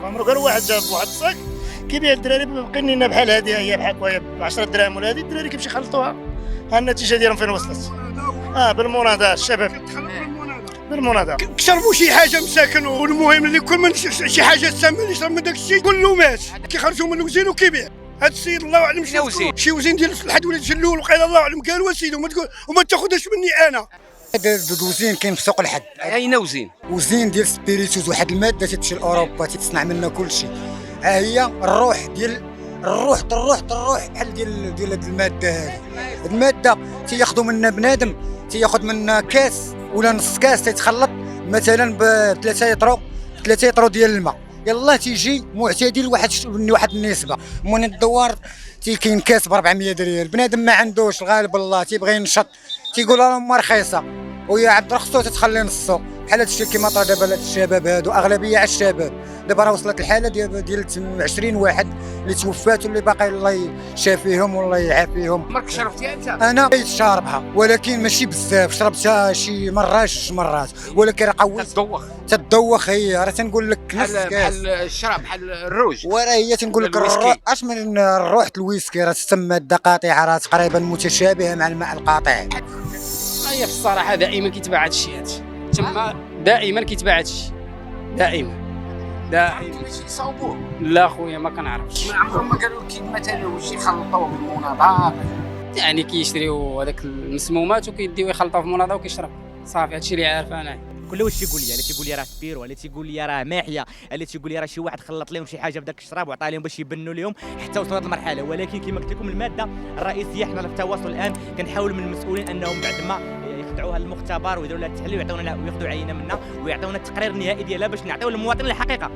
عمرو قال واحد جاب واحد الصاك كيبيع الدراري بقنينه بحال هذه، هي بحال وهي ب 10 دراهم ولا هذه، الدراري كيمشي يخلطوها. ها النتيجه ديالهم فين وصلت. بالمناضله الشباب بالمناضله كشربوا شي حاجه مساكن، والمهم اللي كل من شي حاجه سامه يشرب من داك الشيء كله مات، كيخرجوا منه وزين وكيبيع. هذا السيد الله اعلم شي وزين ديال الحد ولا جلول، وقال الله اعلم قالوا سيدي وما تاخذهاش مني انا. هذا الوزين كاين في سوق الحد. اين وزين ديال سبيريتوز، واحد الماده تمشي لاوروبا تتصنع منها كل شيء. ها هي الروح ديال الروح بحال ديال هذه الماده. هذه الماده تياخذوا منها بنادم، تياخذ منها كاس ولا نص كاس، تيتخلط مثلا ب 3 يطرو ديال الماء، يلاه تيجي معتدل واحد النسبه من الدوار. كاين كاس ب 400 ريال، بنادم ما عندوش الغالب الله تيبغي ينشط، تيقول لهم رخيصه ويا عبد رخصو تتخلي نصو. بحال هذا الشيء كيما طرا دابا الشباب هادو، اغلبيه على الشباب. دابا راه وصلت الحاله ديال 20 واحد اللي توفات واللي باقي الله يشافيهم والله يعافيهم. عمرك شربتيها انت؟ انا بقيت شاربها ولكن ماشي بزاف، شربتها شي جوج مرات، ولكن راه قوي تدوخ. هي راه تنقول لك بحال الشراب بحال الروج، وراه هي تنقول لك اش من روح الويسكي، راه تسمى ماده قاطعه، راه تقريبا متشابهه مع الماء القاطع. هي في الصراحه دائما كيتباع هذا الشيء، تما دائما كيتباع هذا الشيء، دائما يصاوبوه. لا خويا ما كنعرفش، ما عمرهم ما قالوا لك مثلا واش يخلطوه بالمناضه، يعني كيشريو هذاك المسمومات وكيديو يخلطوه في المناضه وكيشرب، صافي هادشي اللي عارف انا. كل واش تيقول لي، اللي تيقول لي راه سبيرو، اللي تيقول لي راه ماحيه، اللي تيقول لي راه شي واحد خلط لهم شي حاجه بداك الشراب وعطى لهم باش يبنوا لهم حتى وصلوا لهذه المرحله. ولكن كما قلت لكم الماده الرئيسيه حنا في التواصل الان كنحاولوا من المسؤولين انهم بعد ما يخضعوها المختبر ويديروا لها التحليل ويعطيونا وياخذوا عينه منا ويعطيونا التقرير النهائي ديالها باش نعطيو للمواطن الحقيقه.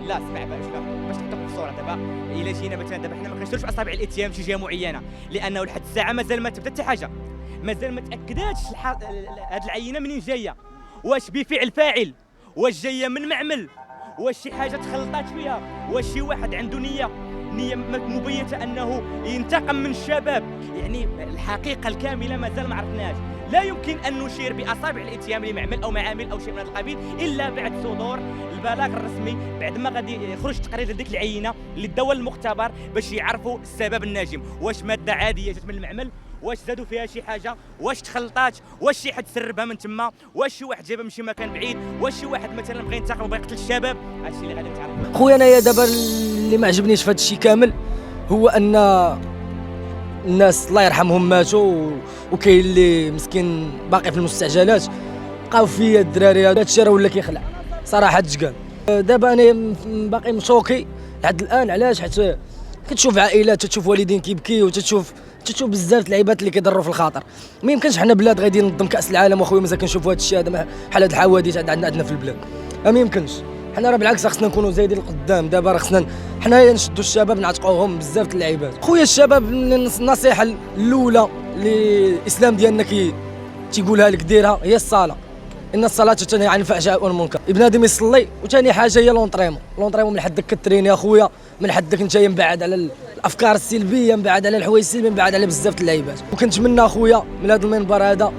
لا اسمع باش نحطوك في الصوره. دابا الا جينا مثلا دابا حنا ما كنشروش اصابع الاتهام شي جهه معينه، لانه لحد الساعه مازال ما تبدا حتى حاجه، مازال ما تاكداتش هذه العينه منين جايه، واش بفعل فاعل، واش جايه من معمل، واش شي حاجه تخلطات فيها، واش شي واحد عنده نيه مبيته انه ينتقم من الشباب. يعني الحقيقه الكامله مازال ما عرفناش. لا يمكن ان نشير باصابع الاتهام لمعمل او معامل او شيء من هذا القبيل الا بعد صدور البلاغ الرسمي، بعد ما غادي يخرج تقرير لديك العينه اللي داوى المختبر باش يعرفوا السبب الناجم، واش ماده عاديه جات من المعمل، واش زادوا فيها شي حاجه، واش تخلطات، واش شي حد سربها من تما، واش شي واحد جابها من شي مكان بعيد، واش شي واحد مثلا بغى ينتقم وبغى يقتل الشباب. هادشي اللي غادي نتعرف. خويا انايا دابا اللي ما عجبنيش في هذا الشيء كامل هو ان الناس الله يرحمهم ماتوا وكاين اللي مسكين باقي في المستعجلات، بقاو فيا الدراري. هذا الشيء راه ولا كيخلع صراحه تقال. دابا انا باقي مشوكي لحد الان. علاش؟ حيت كتشوف عائلات، تشوف والدين كيبكيو، تشوف بزاف اللعيبات اللي كيضروا في الخاطر. ما يمكنش حنا بلاد غادي ينظم كاس العالم واخويا مازال كنشوفوا هذا الشيء هذا بحال هاد الحوادث عندنا في البلاد. ما يمكنش. حنا راه بالعكس خصنا نكونوا زايدين القدام. دابا راه خصنا حنايا نشدوا الشباب نعتقوهم بزاف اللعيبات. خويا الشباب النصيحه الاولى اللي الاسلام ديالنا تيقولها لك ديرها هي الصلاه، ان الصلاه تنهي عن الفحشاء والمنكر. بنادم يصلي. وثاني حاجه هي لونطريمون من حدك كتريني اخويا، من حدك انت مبعد على الافكار السلبيه، مبعد على الحوايج السلبيه، مبعد على بزاف اللعيبات. وكنتمنى اخويا من هذا المنبر هذا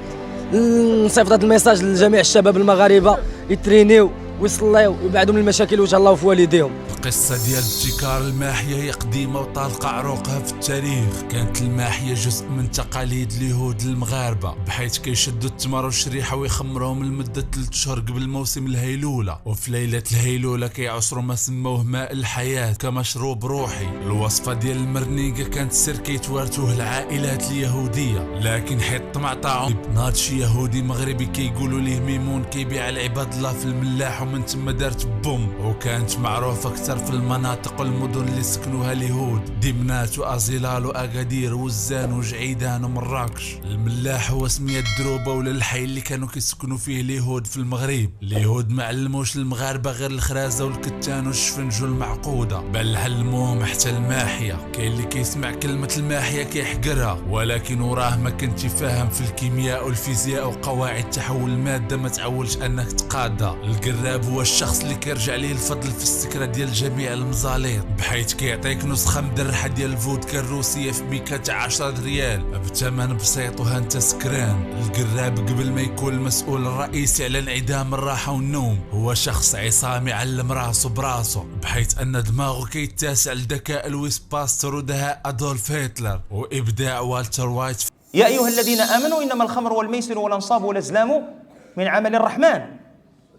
نصيفط هذا الميساج لجميع الشباب المغاربه يترينيو ويصليو ويبعدوا من المشاكل وجه الله وفي والديهم. القصة ديال ابتكار الماحية هي قديمة وطالقة عروقها في التاريخ. كانت الماحية جزء من تقاليد اليهود المغاربة، بحيث كيشدوا التمر والشريحة ويخمروهم لمدة 3 شهور قبل موسم الهيلولة، وفي ليلة الهيلولة كيعصروا ما سموه ماء الحياة كمشروب روحي. الوصفة ديال المرنيقة كانت سر كيتوارثوه العائلات اليهودية، لكن حيت طمع طاعون ناض شي يهودي مغربي كيقولوا ليه ميمون كيبيع العباد الله في الملاح، ومن تما دارت بوم، وكانت معروفة أكثر في المناطق والمدن اللي سكنوها اليهود، دمنات وأزلال وأكادير وزان وجعيدان ومراكش. الملاح هو سمية دروبة ولا الحي اللي كانوا كيسكنوا فيه اليهود في المغرب. اليهود ما علموش المغاربة غير الخرازة والكتان والشفنج والمعقودة، بل علموهم حتى الماحية. كاين اللي كيسمع كلمة الماحية كيحقرها، ولكن وراه ما كنتي فاهم في الكيمياء والفيزياء وقواعد تحول المادة ما تعولش أنك تقادها. القراب الكتاب هو الشخص اللي كيرجع ليه الفضل في السكرة ديال جميع المزاليط، بحيث كيعطيك نسخة مدرحة ديال الفودكا الروسية في ميكا 10 ريال بثمن بسيط وها انت سكران. القراب قبل ما يكون المسؤول الرئيسي على انعدام الراحة والنوم هو شخص عصامي علم راسه براسه، بحيث ان دماغه كيتسع لذكاء لويس باستر ودهاء ادولف هتلر وابداع والتر وايت. يا أيها الذين آمنوا إنما الخمر والميسر والأنصاب والأزلام من عمل الرحمن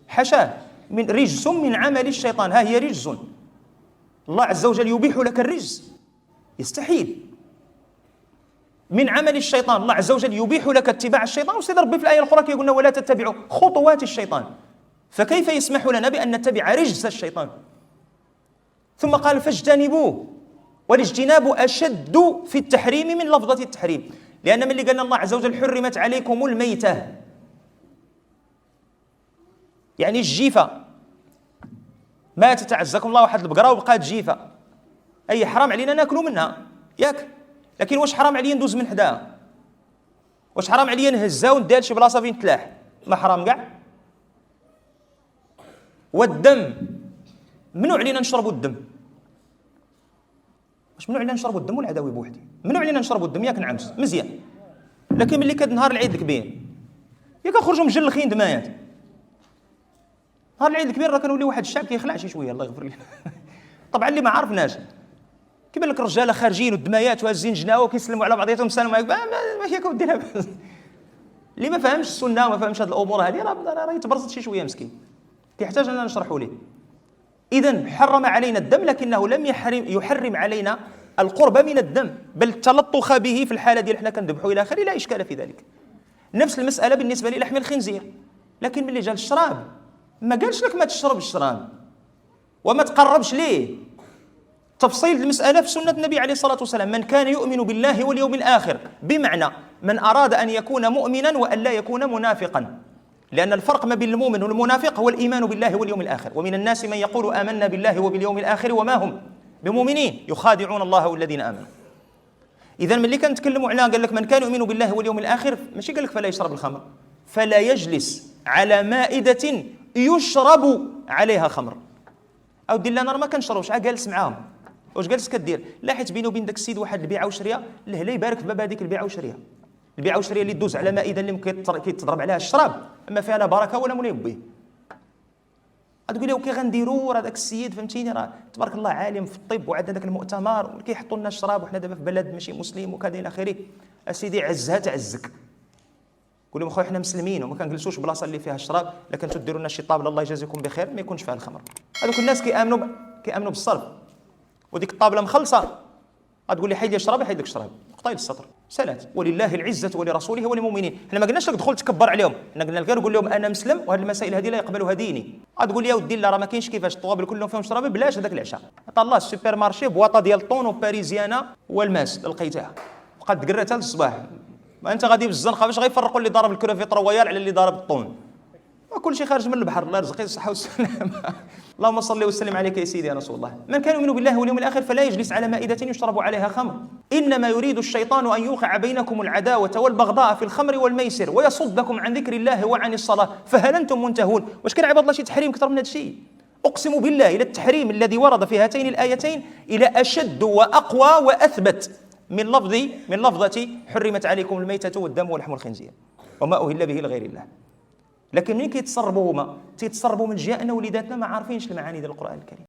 حاشاه من رجس من عمل الشيطان. ها هي رجس، الله عز وجل يبيح لك الرجس، يستحيل من عمل الشيطان. الله عز وجل يبيح لك اتباع الشيطان، وسيد ربي في الآية الأخرى يقولنا ولا تتبعوا خطوات الشيطان، فكيف يسمح لنا بأن نتبع رجس الشيطان؟ ثم قال فاجتنبوه، والاجتناب أشد في التحريم من لفظة التحريم، لأن من اللي قالنا الله عز وجل حرمت عليكم الميتة، يعني الجيفة، ما تتعزكم الله واحد البقرة وبقات جيفة، أي حرام علينا ناكلوا منها ياك، لكن واش حرام عليا ندوز من حداها؟ واش حرام عليا نهزها ونديها لشي بلاصة فين تلاح؟ ما حرام كاع. والدم ممنوع علينا نشربوا الدم، واش ممنوع علينا نشربوا الدم والعداوي بوحدي؟ ممنوع علينا نشربوا الدم ياك نعمس مزيان، لكن ملي كاد نهار العيد الكبير ياك نخرجوا مجلخين دمايات. نهار العيد الكبير راه كنولي واحد الشعب كيخلع شي شويه الله يغفر ليه طبعا اللي ما عرفناش كيبان لك الرجاله خارجين والدمايات وهازين جناوه وكيسلموا على بعضياتهم السلام عليكم، ماشي هكا وديرها اللي ما فهمش السنه وما فهمش هذه الامور هذه راه يتبرزط شي شويه مسكين، كيحتاج اننا نشرحوا ليه. اذا حرم علينا الدم، لكنه لم يحرم علينا القرب من الدم، بل التلطخ به في الحاله ديال حنا كنذبحوا الى اخره، لا اشكال في ذلك. نفس المساله بالنسبه للحم الخنزير، لكن ملي جا الشراب ما قالش لك ما تشربش الشراب وما تقربش ليه. تفصيل المساله في سنه النبي عليه الصلاه والسلام، من كان يؤمن بالله واليوم الاخر، بمعنى من اراد ان يكون مؤمنا وان لا يكون منافقا، لأن الفرق ما بين المؤمن والمنافق هو الإيمان بالله واليوم الآخر. ومن الناس من يقول آمنا بالله وباليوم الآخر وما هم بمؤمنين يخادعون الله والذين آمنوا. إذا ملي كنتكلموا على قال لك من كان يؤمن بالله واليوم الآخر، ماشي قال لك فلا يشرب الخمر، فلا يجلس على مائدة يشرب عليها خمر. أو دير انا ما كنشربش، جالس معاهم، واش جالس كدير؟ لا حيت بينه وبين داك السيد واحد البيعة وشرية، لا يبارك في باب هذيك البيعة وشرية. البيعة والشرية اللي تدوز على مائدة اللي كيتضرب عليها الشراب، اما فيها لا بركه ولا منيب به. غتقول لي وكي غنديروا راه داك السيد فهمتيني راه تبارك الله عالم في الطب وعندنا داك المؤتمر وكيحطوا لنا الشراب وحنا دابا في بلد ماشي مسلم وكذا الى اخره. اسيدي عزها تعزك، قول لهم اخويا حنا مسلمين وما كنجلسوش بلاصه اللي فيها الشراب، لكن تديروا لنا شي طابله الله يجازيكم بخير ما يكونش فيها الخمر. هذوك الناس كيامنوا بالصرف، وديك الطابله مخلصه غتقول لي حيد لي الشراب، حيد لك الشراب، قطايل السطر سالات. ولله العزه ولرسوله وللمؤمنين. حنا ما قلناش لك دخل تكبر عليهم، حنا قلنا لك نقول لهم انا مسلم وهذه المسائل هذه لا يقبلها ديني. غتقول لي يا ودي لا راه ما كاينش كيفاش الطوابل كلهم فيهم شراب، بلاش هذاك العشاء. عطا الله السوبر مارشي بواطه ديال الطون وباريزيانا والماس لقيتها وقد تقريتها للصباح. ما انت غادي بالزنقه باش غيفرقوا اللي ضارب الكروفيت رويال على اللي ضارب الطون، وكل شيء خارج من البحر. الله يرزقك الصحه والسلامه. اللهم صل وسلم عليك يا سيدي يا رسول الله. من كان يؤمن بالله واليوم الاخر فلا يجلس على مائده يشرب عليها خمر، انما يريد الشيطان ان يوقع بينكم العداوه والبغضاء في الخمر والميسر ويصدكم عن ذكر الله وعن الصلاه فهل انتم منتهون. واش كان عباد الله شي تحريم اكثر من هذا الشيء؟ اقسم بالله الى التحريم الذي ورد في هاتين الايتين الى اشد واقوى واثبت من لفظه حرمت عليكم الميته والدم ولحم الخنزير وما اهل به لغير الله. لكن ملي كيتصربوا هما تيتصربوا من جهه ان وليداتنا ما عارفينش المعاني ديال القران الكريم.